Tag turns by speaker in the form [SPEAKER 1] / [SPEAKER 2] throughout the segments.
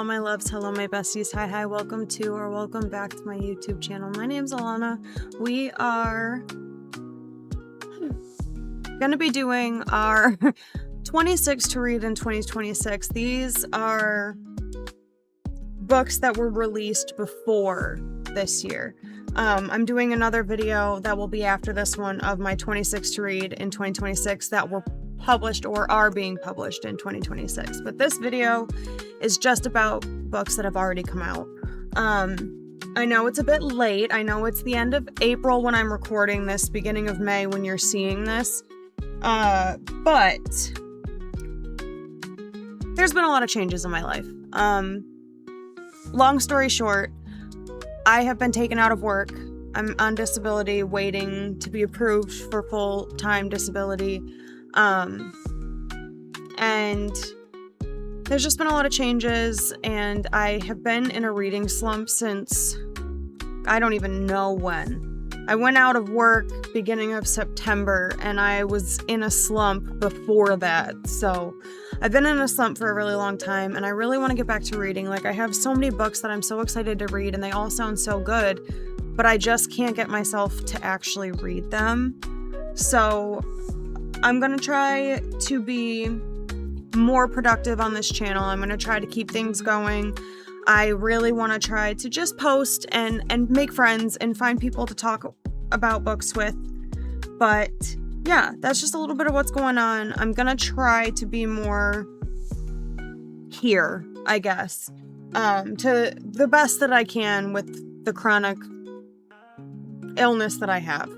[SPEAKER 1] my loves, hello my besties, hi, welcome to or welcome back to my YouTube channel. My name's Alanna. We are going to be doing our 26 to read in 2026. These are books that were released before this year. I'm doing another video that will be after this one of my 26 to read in 2026 that were published or are being published in 2026. But this video is just about books that have already come out. I know it's a bit late. I know it's the end of April when I'm recording this, beginning of May when you're seeing this. But there's been a lot of changes in my life. Long story short, I have been taken out of work. I'm on disability, waiting to be approved for full-time disability. And there's just been a lot of changes, and I have been in a reading slump since I don't even know when. I went out of work beginning of September, and I was in a slump before that. So I've been in a slump for a really long time, and I really want to get back to reading. Like, I have so many books that I'm so excited to read, and they all sound so good, but I just can't get myself to actually read them. So I'm going to try to be more productive on this channel. I'm going to try to keep things going. I really want to try to just post and make friends and find people to talk about books with. But yeah, that's just a little bit of what's going on. I'm going to try to be more here, I guess, to the best that I can with the chronic illness that I have.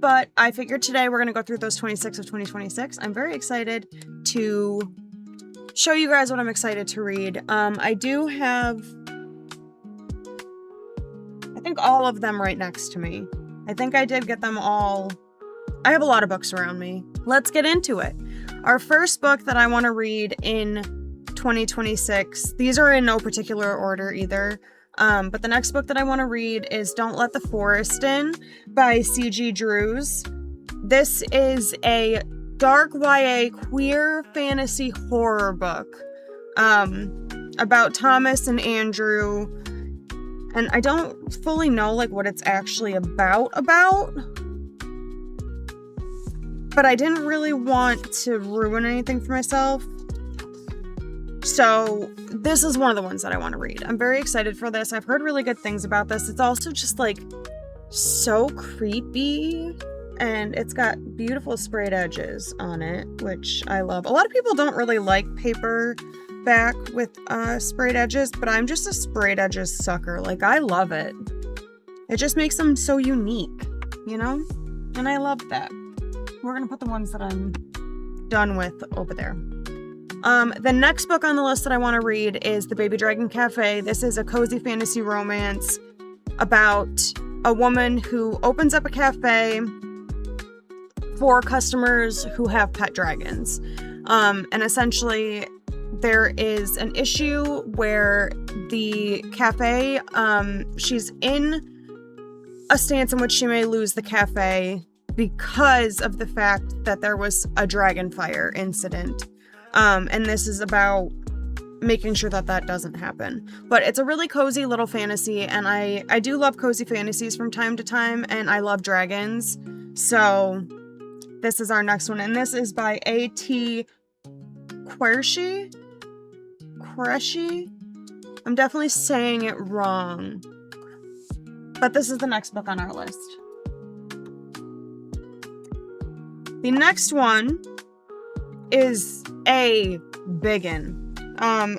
[SPEAKER 1] But I figured today we're going to go through those 26 of 2026. I'm very excited to show you guys what I'm excited to read. I do have, I think, all of them right next to me. I think I did get them all. I have a lot of books around me. Let's get into it. Our first book that I want to read in 2026, these are in no particular order either. But the next book that I want to read is Don't Let the Forest In by C.G. Drews. This is a dark YA queer fantasy horror book about Thomas and Andrew. And I don't fully know what it's actually about. But I didn't really want to ruin anything for myself. So this is one of the ones that I want to read. I'm very excited for this. I've heard really good things about this. It's also just so creepy, and it's got beautiful sprayed edges on it, which I love. A lot of people don't really like paperback with sprayed edges, but I'm just a sprayed edges sucker. I love it. It just makes them so unique, And I love that. We're gonna put the ones that I'm done with over there. The next book on the list that I want to read is The Baby Dragon Cafe. This is a cozy fantasy romance about a woman who opens up a cafe for customers who have pet dragons. And essentially there is an issue where the cafe, she's in a stance in which she may lose the cafe because of the fact that there was a dragon fire incident. And this is about making sure that doesn't happen. But it's a really cozy little fantasy, and I do love cozy fantasies from time to time, and I love dragons. So this is our next one, and this is by A.T. Qureshi? I'm definitely saying it wrong. But this is the next book on our list. The next one is a biggin.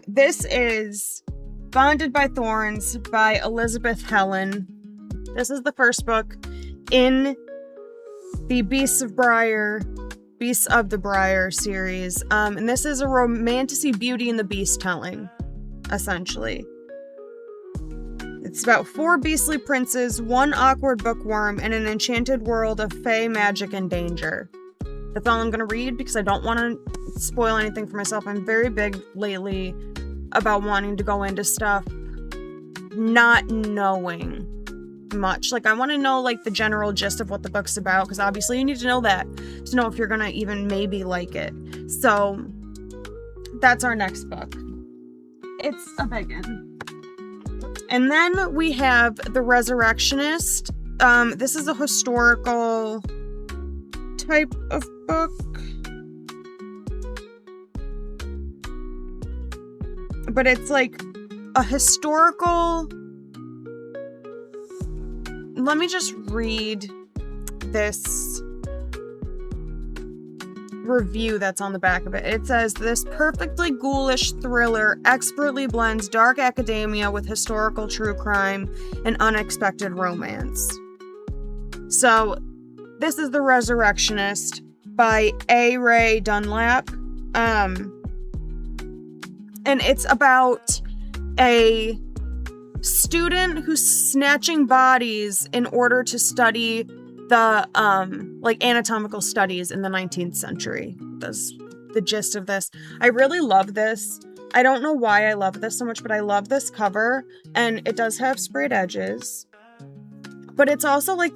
[SPEAKER 1] This is Bonded by Thorns by Elizabeth Helen. This is the first book in the Beasts of the Briar series. And this is a romantasy Beauty and the Beast telling, essentially. It's about 4 beastly princes, 1 awkward bookworm, and an enchanted world of fae, magic, and danger. That's all I'm going to read because I don't want to spoil anything for myself. I'm very big lately about wanting to go into stuff not knowing much. I want to know the general gist of what the book's about, because obviously you need to know that to know if you're going to even maybe like it. So that's our next book. it's a big one. And then we have The Resurrectionist. This is a historical type of book. But it's like a historical... Let me just read this review that's on the back of it. It says, this perfectly ghoulish thriller expertly blends dark academia with historical true crime and unexpected romance. So, this is The Resurrectionist by A. Ray Dunlap. And it's about a student who's snatching bodies in order to study the anatomical studies in the 19th century. That's the gist of this. I really love this. I don't know why I love this so much, but I love this cover, and it does have sprayed edges. But it's also like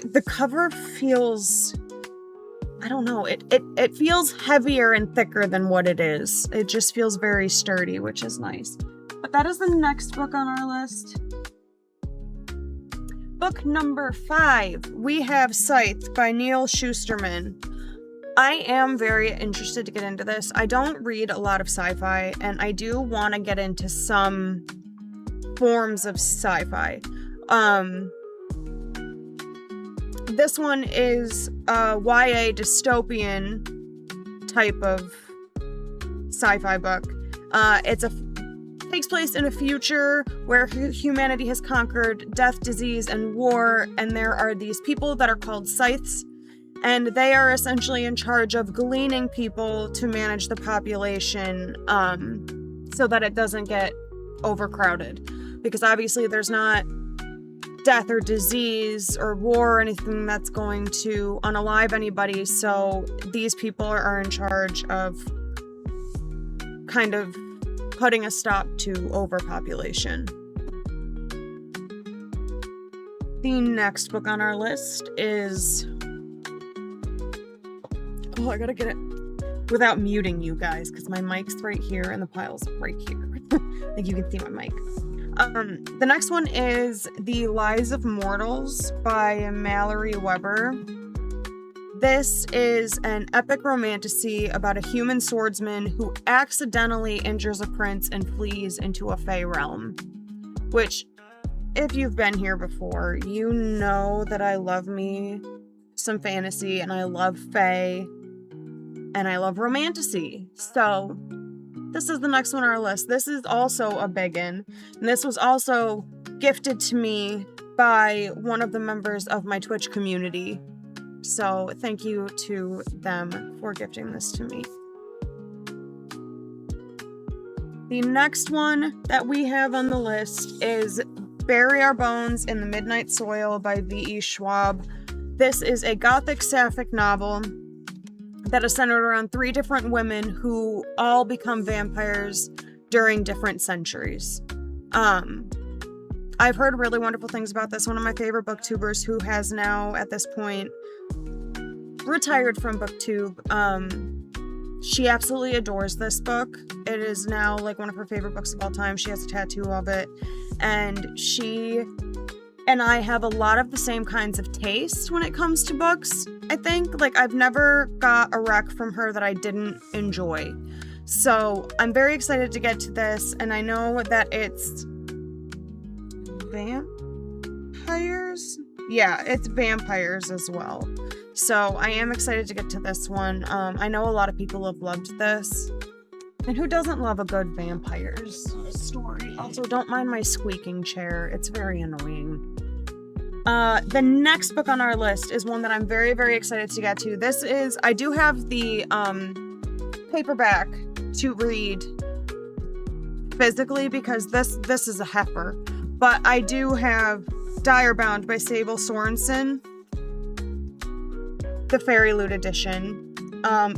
[SPEAKER 1] the cover feels, I don't know, it feels heavier and thicker than what it is. It just feels very sturdy, which is nice. But that is the next book on our list. Book number 5, we have Scythe by Neil Shusterman. I am very interested to get into this. I don't read a lot of sci-fi, and I do want to get into some forms of sci-fi. This one is a YA dystopian type of sci-fi book. Takes place in a future where humanity has conquered death, disease, and war, and there are these people that are called scythes, and they are essentially in charge of gleaning people to manage the population, so that it doesn't get overcrowded. Because obviously there's not death or disease or war or anything that's going to unalive anybody, so these people are in charge of kind of putting a stop to overpopulation. The next book on our list is... Oh, I gotta get it without muting you guys, because my mic's right here and the pile's right here. Like you can see my mic. The next one is The Lies of Mortals by Mallory Weber. This is an epic romantasy about a human swordsman who accidentally injures a prince and flees into a Fey realm. Which, if you've been here before, you know that I love me some fantasy, and I love Fey, and I love romantasy. So, this is the next one on our list. This is also a biggin, and this was also gifted to me by one of the members of my Twitch community. So thank you to them for gifting this to me. The next one that we have on the list is Bury Our Bones in the Midnight Soil by V.E. Schwab. This is a gothic sapphic novel that is centered around 3 different women who all become vampires during different centuries. I've heard really wonderful things about this. One of my favorite booktubers, who has now at this point retired from booktube, she absolutely adores this book. It is now like one of her favorite books of all time. She has a tattoo of it, and she and I have a lot of the same kinds of taste when it comes to books. I think, like, I've never got a rec from her that I didn't enjoy. So I'm very excited to get to this, and I know that it's vampires? Yeah, it's vampires as well. So I am excited to get to this one. I know a lot of people have loved this. And who doesn't love a good vampires story? Also, don't mind my squeaking chair. It's very annoying. The next book on our list is one that I'm very, very excited to get to. This is, I do have the paperback to read physically because this is a heifer. But I do have Direbound by Fable Sorensen, the Fairy Loot edition.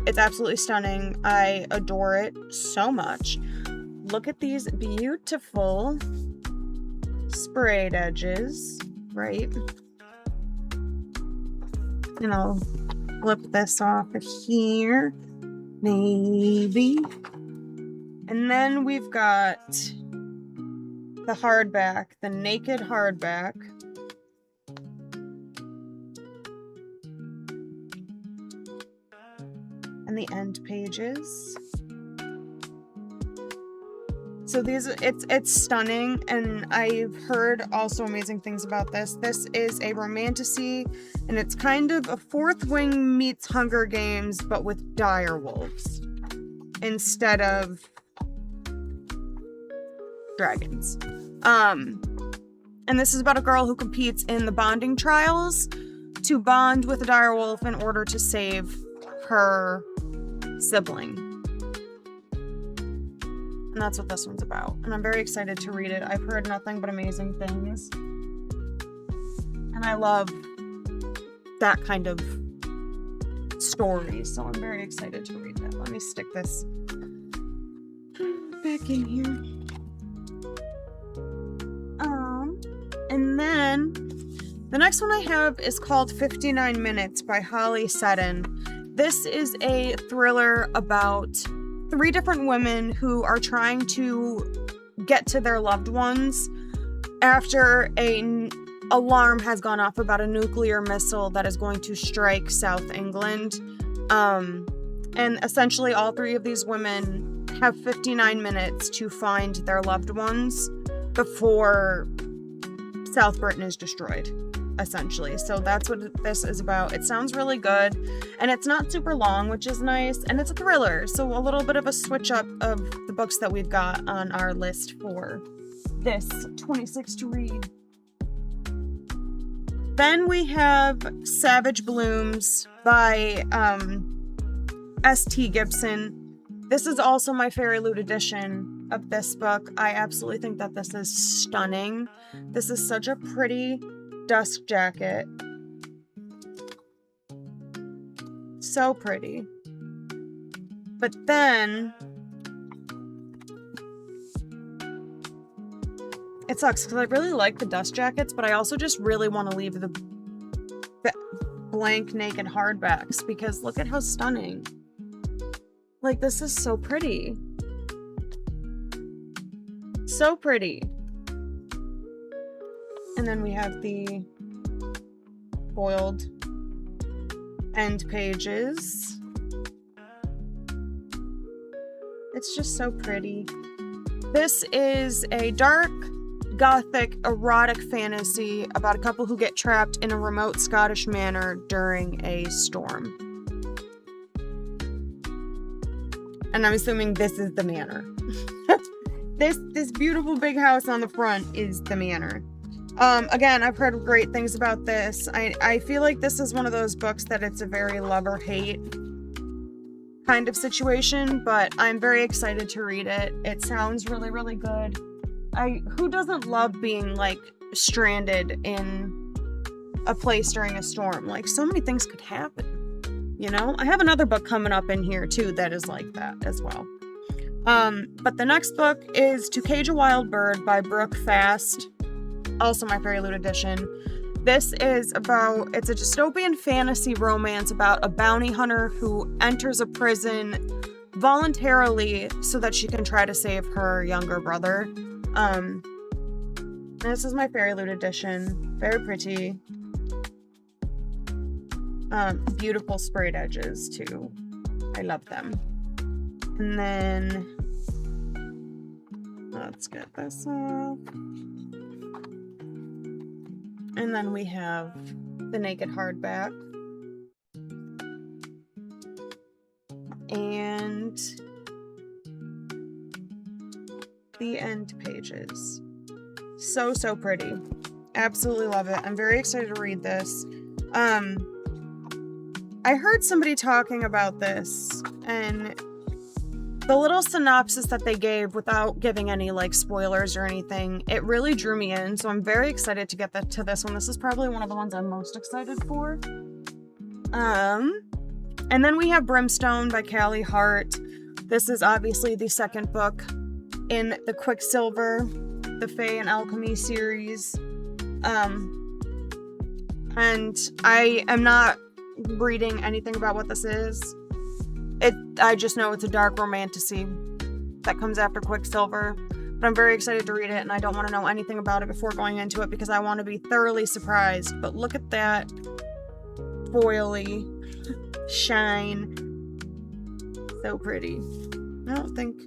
[SPEAKER 1] It's absolutely stunning. I adore it so much. Look at these beautiful sprayed edges, right? And I'll flip this off here, maybe. And then we've got the hardback, the naked hardback. And the end pages. So it's stunning, and I've heard also amazing things about this. This is a romantasy, and it's kind of a Fourth Wing meets Hunger Games, but with dire wolves instead of dragons. And this is about a girl who competes in the bonding trials to bond with a dire wolf in order to save her sibling. And that's what this one's about. And I'm very excited to read it. I've heard nothing but amazing things. And I love that kind of story. So I'm very excited to read that. Let me stick this back in here. And then the next one I have is called 59 Minutes by Holly Seddon. This is a thriller about 3 different women who are trying to get to their loved ones after an alarm has gone off about a nuclear missile that is going to strike South England. And essentially all 3 of these women have 59 minutes to find their loved ones before South Britain is destroyed, essentially. So that's what this is about. It sounds really good, and it's not super long, which is nice, and it's a thriller, so a little bit of a switch up of the books that we've got on our list for this 26 to read. Then we have Savage Blooms by S.T. Gibson. This is also my Fairy Loot edition of this book. I absolutely think that this is stunning. This is such a pretty dust jacket. So pretty. But then it sucks because I really like the dust jackets, but I also just really want to leave the blank naked hardbacks because look at how stunning. Like, this is so pretty. So pretty. And then we have the foiled end pages. It's just so pretty. This is a dark, gothic, erotic fantasy about a couple who get trapped in a remote Scottish manor during a storm. And I'm assuming this is the manor. This beautiful big house on the front is the manor. Again, I've heard great things about this. I feel like this is one of those books that it's a very love or hate kind of situation, but I'm very excited to read it. It sounds really, really good. Who doesn't love being like stranded in a place during a storm? Like, so many things could happen, you know? I have another book coming up in here too that is like that as well. But the next book is To Cage a Wild Bird by Brooke Fast, also my Fairy Loot edition. This is it's a dystopian fantasy romance about a bounty hunter who enters a prison voluntarily so that she can try to save her younger brother. This is my Fairy Loot edition. Very pretty. Beautiful sprayed edges too. I love them. And then let's get this off. And then we have the naked hardback. And the end pages. So pretty. Absolutely love it. I'm very excited to read this. I heard somebody talking about this, and the little synopsis that they gave without giving any like spoilers or anything, it really drew me in. So I'm very excited to get to this one. This is probably one of the ones I'm most excited for. And then we have Brimstone by Callie Hart. This is obviously the second book in the Quicksilver, the Fae and Alchemy series. And I am not reading anything about what this is. I just know it's a dark romantasy that comes after Quicksilver. But I'm very excited to read it, and I don't want to know anything about it before going into it because I want to be thoroughly surprised. But look at that foily shine. So pretty. I don't think...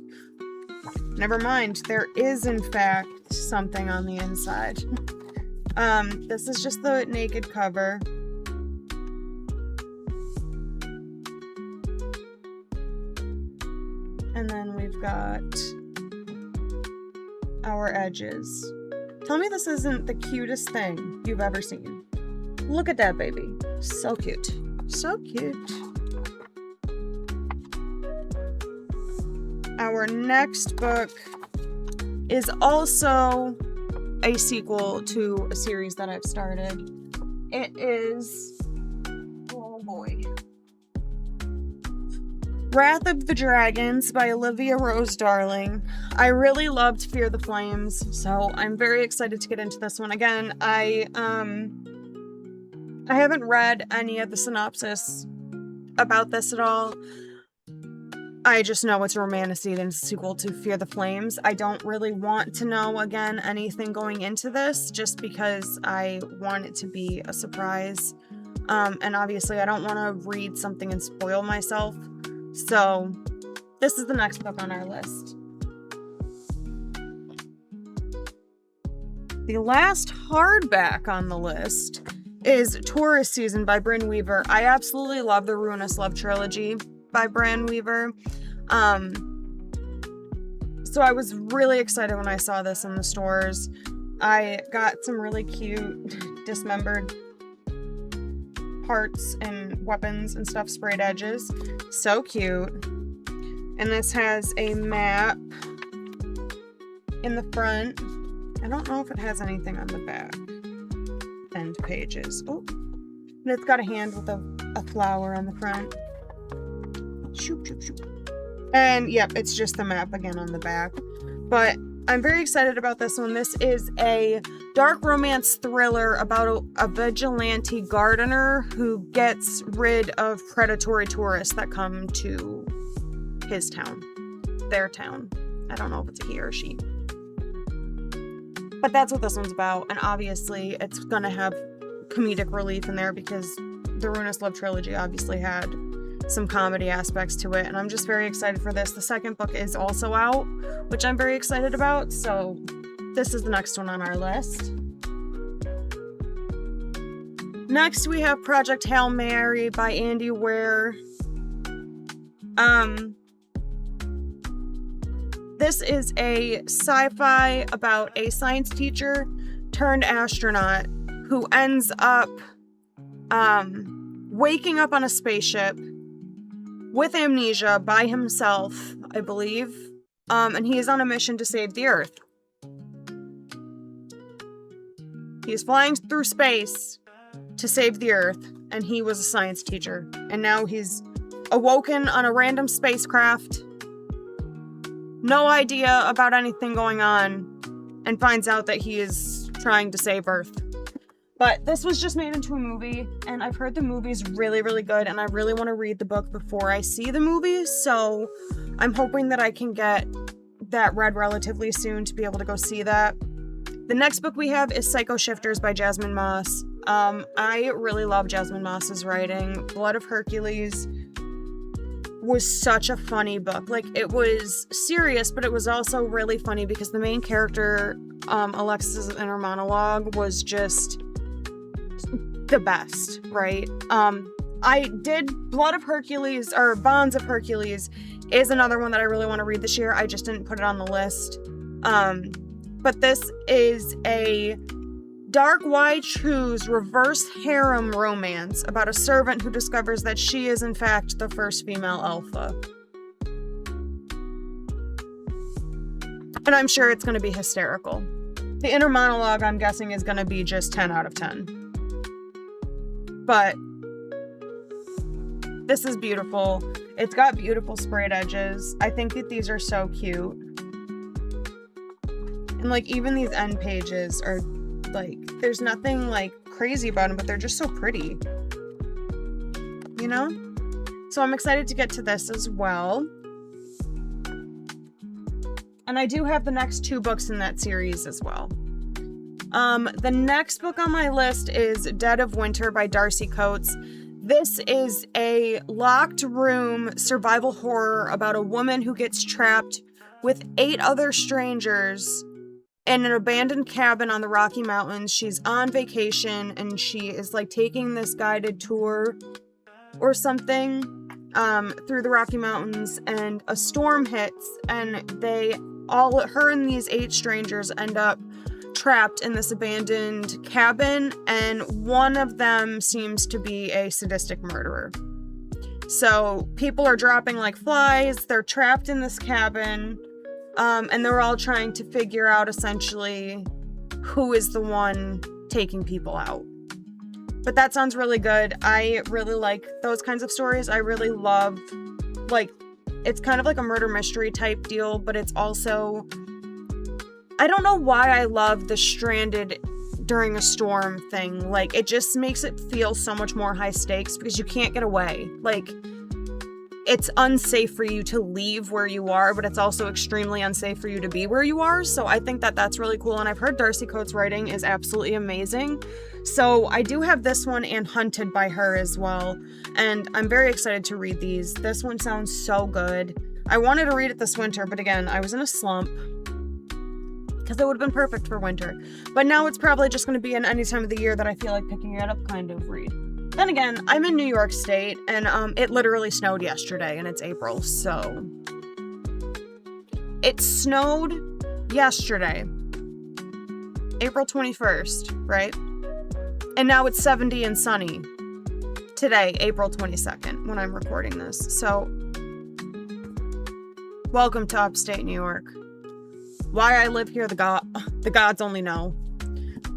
[SPEAKER 1] Never mind. There is, in fact, something on the inside. This is just the naked cover. And then we've got our edges. Tell me this isn't the cutest thing you've ever seen. Look at that baby. So cute. So cute. Our next book is also a sequel to a series that I've started. It is, oh boy, Wrath of the Dragons by Olivia Rose Darling. I really loved Fear the Flames, so I'm very excited to get into this one. Again, I haven't read any of the synopsis about this at all. I just know it's a romantic and sequel to Fear the Flames. I don't really want to know, again, anything going into this, just because I want it to be a surprise. And obviously I don't want to read something and spoil myself. So this is the next book on our list. The last hardback on the list is Taurus Season by Brynne Weaver. I absolutely love the Ruinous Love trilogy by Brynne Weaver. So I was really excited when I saw this in the stores. I got some really cute dismembered parts and weapons and stuff, sprayed edges. So cute. And this has a map in the front. I don't know if it has anything on the back. End pages. Oh, and it's got a hand with a flower on the front. Shoop, shoop, shoop. And yep, it's just the map again on the back. But I'm very excited about this one. This is a dark romance thriller about a vigilante gardener who gets rid of predatory tourists that come to his town. Their town. I don't know if it's a he or a she. But that's what this one's about. And obviously it's going to have comedic relief in there because the Ruinous Love trilogy obviously had some comedy aspects to it, and I'm just very excited for this. The second book is also out, which I'm very excited about, so this is the next one on our list. Next, we have Project Hail Mary by Andy Weir. This is a sci-fi about a science teacher turned astronaut who ends up waking up on a spaceship with amnesia by himself, I believe. And he is on a mission to save the Earth. He is flying through space to save the Earth, and he was a science teacher. And now he's awoken on a random spacecraft, no idea about anything going on, and finds out that he is trying to save Earth. But this was just made into a movie, and I've heard the movie's really, really good, and I really want to read the book before I see the movie, so I'm hoping that I can get that read relatively soon to be able to go see that. The next book we have is Psycho Shifters by Jasmine Moss. I really love Jasmine Moss's writing. Blood of Hercules was such a funny book. Like, it was serious, but it was also really funny because the main character, Alexis' inner monologue was just the best, right? I did Blood of Hercules, or Bonds of Hercules is another one that I really want to read this year. I just didn't put it on the list. But this is a dark Y-Choose reverse harem romance about a servant who discovers that she is in fact the first female alpha. And I'm sure it's going to be hysterical. The inner monologue, I'm guessing, is going to be just 10 out of 10. But this is beautiful. It's got beautiful sprayed edges. I think that these are so cute. And like even these end pages are like, there's nothing like crazy about them, but they're just so pretty. You know? So I'm excited to get to this as well. And I do have the next 2 books in that series as well. The next book on my list is Dead of Winter by Darcy Coates. This is a locked room survival horror about a woman who gets trapped with 8 other strangers in an abandoned cabin on the Rocky Mountains. She's on vacation and she is like taking this guided tour or something through the Rocky Mountains, and a storm hits, and her and these 8 strangers end up trapped in this abandoned cabin, and one of them seems to be a sadistic murderer. So people are dropping like flies, they're trapped in this cabin, and they're all trying to figure out essentially who is the one taking people out. But that sounds really good. I really like those kinds of stories. I really love, like, it's kind of like a murder mystery type deal, but it's also, I don't know why I love the stranded during a storm thing. Like, it just makes it feel so much more high stakes because you can't get away. Like, it's unsafe for you to leave where you are, but it's also extremely unsafe for you to be where you are. So I think that that's really cool. And I've heard Darcy Coates' writing is absolutely amazing. So I do have this one and Hunted by her as well. And I'm very excited to read these. This one sounds so good. I wanted to read it this winter, but again, I was in a slump because it would have been perfect for winter. But now it's probably just going to be an any time of the year that I feel like picking it up kind of read. Then again, I'm in New York State, and it literally snowed yesterday, and it's April, so... It snowed yesterday, April 21st, right? And now it's 70 and sunny today, April 22nd, when I'm recording this. So, welcome to upstate New York. Why I live here, the gods only know.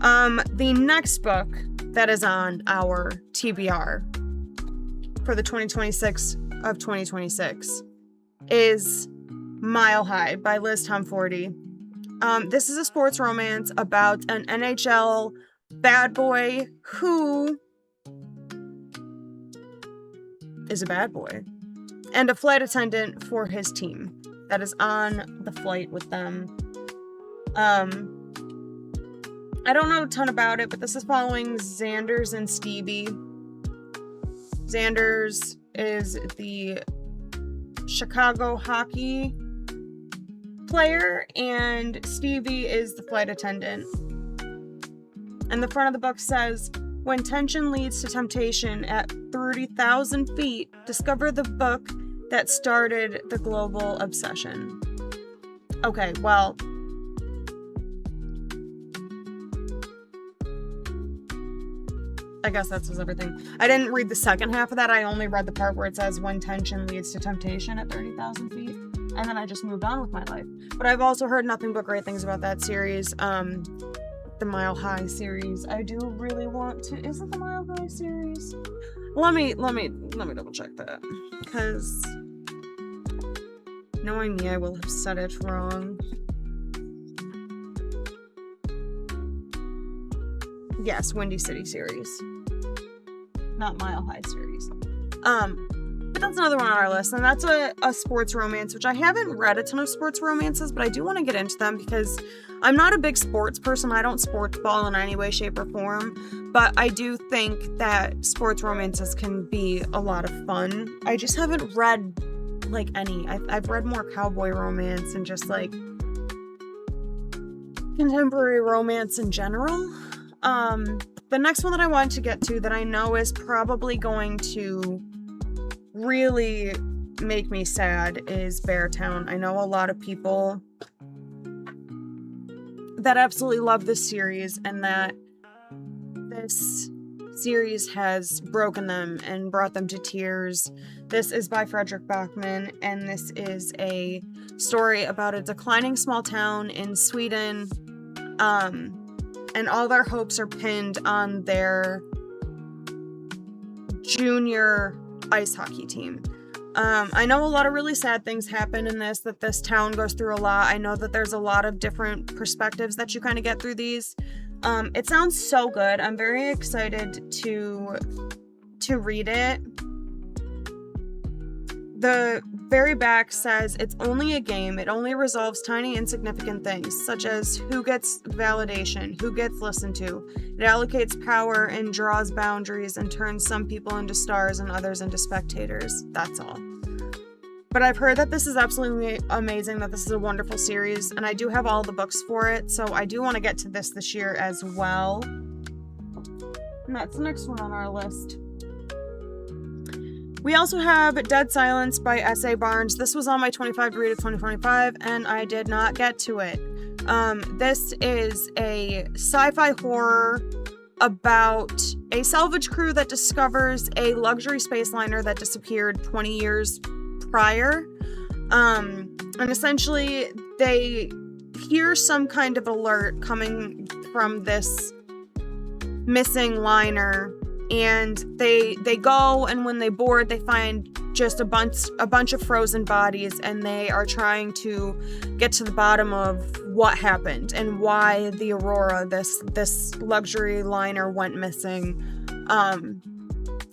[SPEAKER 1] The next book that is on our TBR for the 2026 of 2026 is Mile High by Liz Tomforty. This is a sports romance about an NHL bad boy who is a bad boy and a flight attendant for his team that is on the flight with them. I don't know a ton about it, but this is following Xanders and Stevie. Xanders is the Chicago hockey player, and Stevie is the flight attendant. And the front of the book says, when tension leads to temptation at 30,000 feet, discover the book that started the global obsession. Okay, well... I guess that says everything. I didn't read the second half of that. I only read the part where it says when tension leads to temptation at 30,000 feet. And then I just moved on with my life. But I've also heard nothing but great things about that series. The Mile High series. I do really want to... Is it the Mile High series? Let me double check that. Because knowing me, I will have said it wrong. Yes, Windy City series. Not Mile High series. But that's another one on our list, and that's a sports romance, which I haven't read a ton of sports romances, but I do want to get into them because I'm not a big sports person. I don't sports ball in any way, shape, or form, but I do think that sports romances can be a lot of fun. I just haven't read, like, any. I've read more cowboy romance and just, like, contemporary romance in general. The next one that I wanted to get to that I know is probably going to really make me sad is Beartown. I know a lot of people that absolutely love this series and that this series has broken them and brought them to tears. This is by Frederick Backman, and this is a story about a declining small town in Sweden, and all their hopes are pinned on their junior ice hockey team. I know a lot of really sad things happen in this, that this town goes through a lot. I know that there's a lot of different perspectives that you kind of get through these. It sounds so good. I'm very excited to read it. The very back says it's only a game. It only resolves tiny insignificant things, such as who gets validation, who gets listened to. It allocates power and draws boundaries and turns some people into stars and others into spectators. That's all. But I've heard that this is absolutely amazing, that this is a wonderful series, and I do have all the books for it, so I do want to get to this year as well. And that's the next one on our list. We also have Dead Silence by S.A. Barnes. This was on my 25 to read of 2025, and I did not get to it. This is a sci-fi horror about a salvage crew that discovers a luxury space liner that disappeared 20 years prior. And essentially, they hear some kind of alert coming from this missing liner, and they go, and when they board, they find just a bunch of frozen bodies, and they are trying to get to the bottom of what happened and why the Aurora, this luxury liner, went missing. And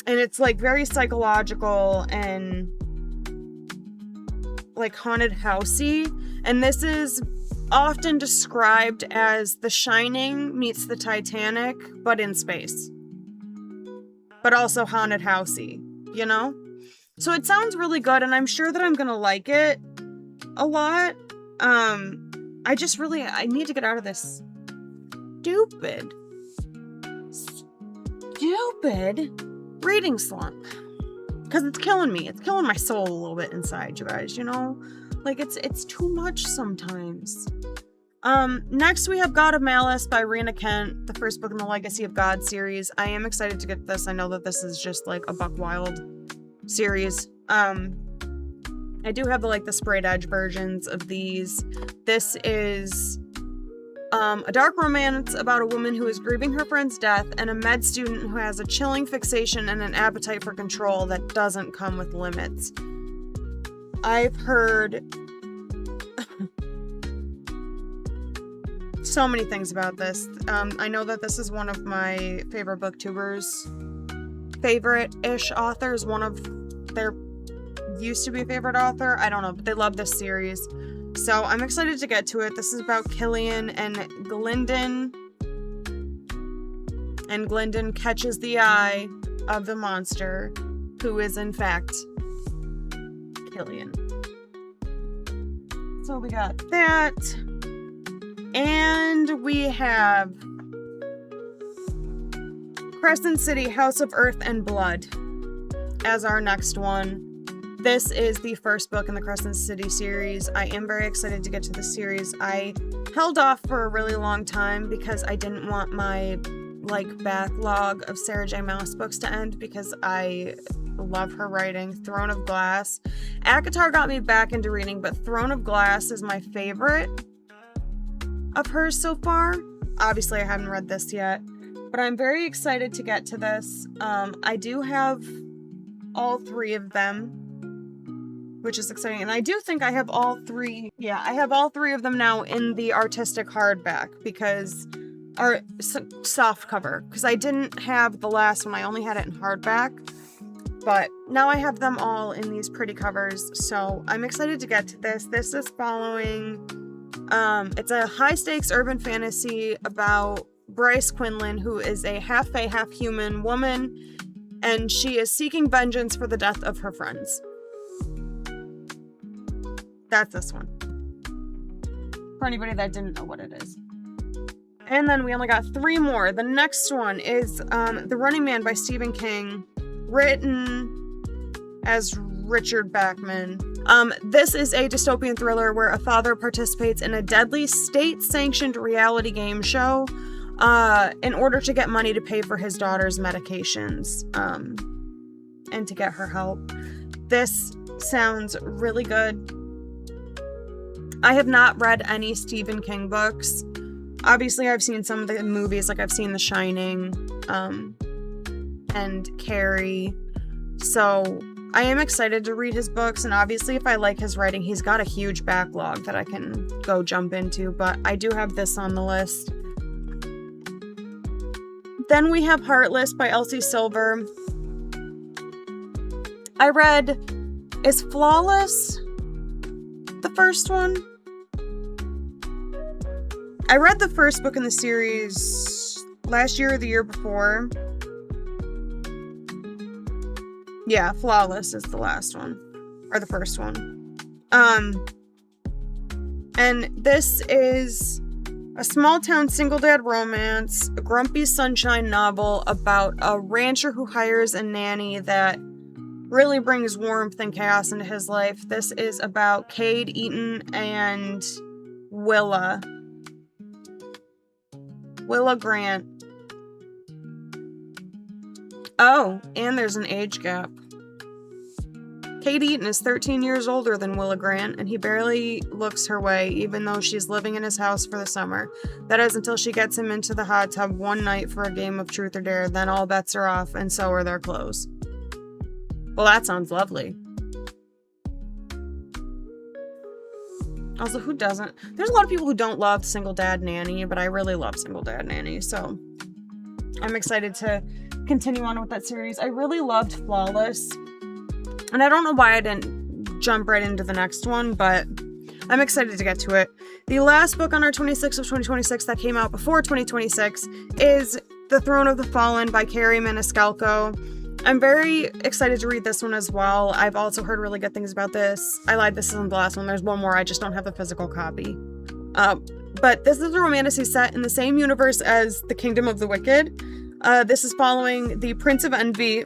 [SPEAKER 1] it's like very psychological and like haunted housey, and this is often described as The Shining meets the Titanic, but in space. But also haunted housey, you know? So it sounds really good, and I'm sure that I'm gonna like it a lot. I need to get out of this stupid reading slump. Because it's killing me. It's killing my soul a little bit inside, you guys, you know? Like, it's too much sometimes. Next we have God of Malice by Rena Kent, the first book in the Legacy of God series. I am excited to get this. I know that this is just like a Buck Wild series. I do have the sprayed edge versions of these. This is a dark romance about a woman who is grieving her friend's death and a med student who has a chilling fixation and an appetite for control that doesn't come with limits. I've heard so many things about this. I know that this is one of my favorite booktubers' favorite-ish authors. One of their used to be a favorite author. I don't know, but they love this series. So I'm excited to get to it. This is about Killian and Glyndon. And Glyndon catches the eye of the monster, who is in fact Killian. So we got that. And we have Crescent City, House of Earth and Blood as our next one. This is the first book in the Crescent City series. I am very excited to get to this series. I held off for a really long time because I didn't want my backlog of Sarah J. Maas books to end, because I love her writing. Throne of Glass. ACOTAR got me back into reading, but Throne of Glass is my favorite of hers so far. Obviously, I haven't read this yet, but I'm very excited to get to this. I do have all three of them, which is exciting. And I do think I have all three. Yeah, I have all three of them now in the artistic hardback, or soft cover, because I didn't have the last one. I only had it in hardback. But now I have them all in these pretty covers. So I'm excited to get to this. This is following, it's a high-stakes urban fantasy about Bryce Quinlan, who is a half-fae, half-human woman, and she is seeking vengeance for the death of her friends. That's this one. For anybody that didn't know what it is. And then we only got three more. The next one is The Running Man by Stephen King, written as Richard Bachman. This is a dystopian thriller where a father participates in a deadly state-sanctioned reality game show in order to get money to pay for his daughter's medications and to get her help. This sounds really good. I have not read any Stephen King books. Obviously, I've seen some of the movies, like I've seen The Shining and Carrie. So I am excited to read his books, and obviously if I like his writing, he's got a huge backlog that I can go jump into, but I do have this on the list. Then we have Heartless by Elsie Silver. I read Is Flawless the first one? I read the first book in the series last year or the year before. Yeah, Flawless is the last one. Or the first one. And this is a small town single dad romance, a grumpy sunshine novel about a rancher who hires a nanny that really brings warmth and chaos into his life. This is about Cade, Eaton, and Willa Grant. Oh, and there's an age gap. Cade Eaton is 13 years older than Willa Grant, and he barely looks her way, even though she's living in his house for the summer. That is until she gets him into the hot tub one night for a game of truth or dare, then all bets are off, and so are their clothes. Well, that sounds lovely. Also, who doesn't? There's a lot of people who don't love Single Dad Nanny, but I really love Single Dad Nanny, so I'm excited to continue on with that series. I really loved Flawless, and I don't know why I didn't jump right into the next one, but I'm excited to get to it. The last book on our 26th of 2026 that came out before 2026 is The Throne of the Fallen by Carrie Maniscalco. I'm very excited to read this one as well. I've also heard really good things about this. I lied, this isn't the last one. There's one more. I just don't have the physical copy. But this is a romantasy set in the same universe as The Kingdom of the Wicked. This is following the Prince of Envy,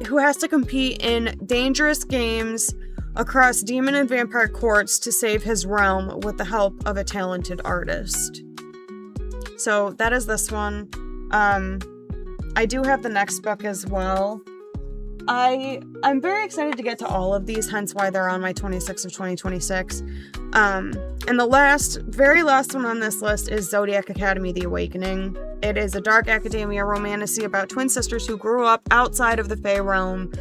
[SPEAKER 1] who has to compete in dangerous games across demon and vampire courts to save his realm with the help of a talented artist. So that is this one. I do have the next book as well. I'm very excited to get to all of these, hence why they're on my 26th of 2026. And the very last one on this list is Zodiac Academy: The Awakening. It is a dark academia romantasy about twin sisters who grew up outside of the Fae realm,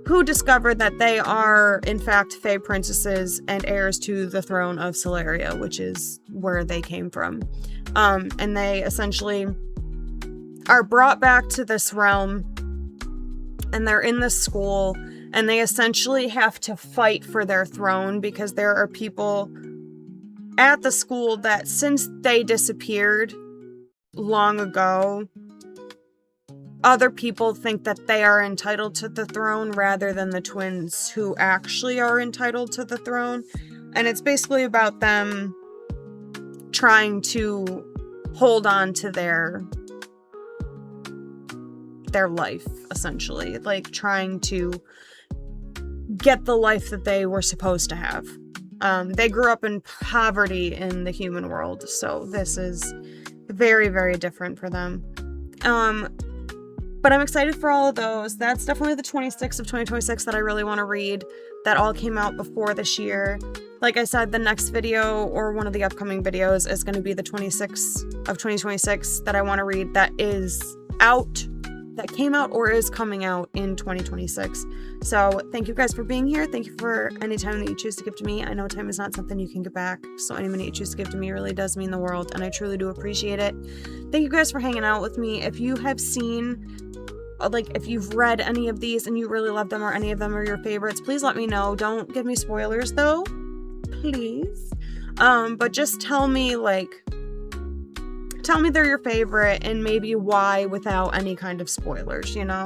[SPEAKER 1] who discovered that they are, in fact, Fae princesses and heirs to the throne of Celeria, which is where they came from. And they essentially are brought back to this realm, and they're in this school, and they essentially have to fight for their throne because there are people at the school that, since they disappeared long ago, other people think that they are entitled to the throne rather than the twins who actually are entitled to the throne. And it's basically about them trying to hold on to their life, essentially, like trying to get the life that they were supposed to have. They grew up in poverty in the human world, so this is very, very different for them. But I'm excited for all of those. That's definitely the 26th of 2026 that I really want to read. That all came out before this year. Like I said, the next video, or one of the upcoming videos, is going to be the 26th of 2026 that I want to read that is out, that came out or is coming out in 2026. So thank you guys for being here. Thank you for any time that you choose to give to me. I know time is not something you can get back, so any minute you choose to give to me really does mean the world, and I truly do appreciate it. Thank you guys for hanging out with me. If you have seen, if you've read any of these and you really love them, or any of them are your favorites, please let me know. Don't give me spoilers though, please. But just tell me they're your favorite and maybe why, without any kind of spoilers, you know?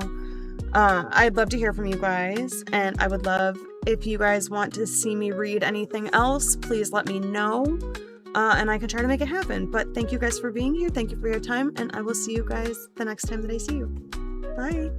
[SPEAKER 1] I'd love to hear from you guys, and I would love if you guys want to see me read anything else, please let me know, and I can try to make it happen. But thank you guys for being here. Thank you for your time, and I will see you guys the next time that I see you. Bye.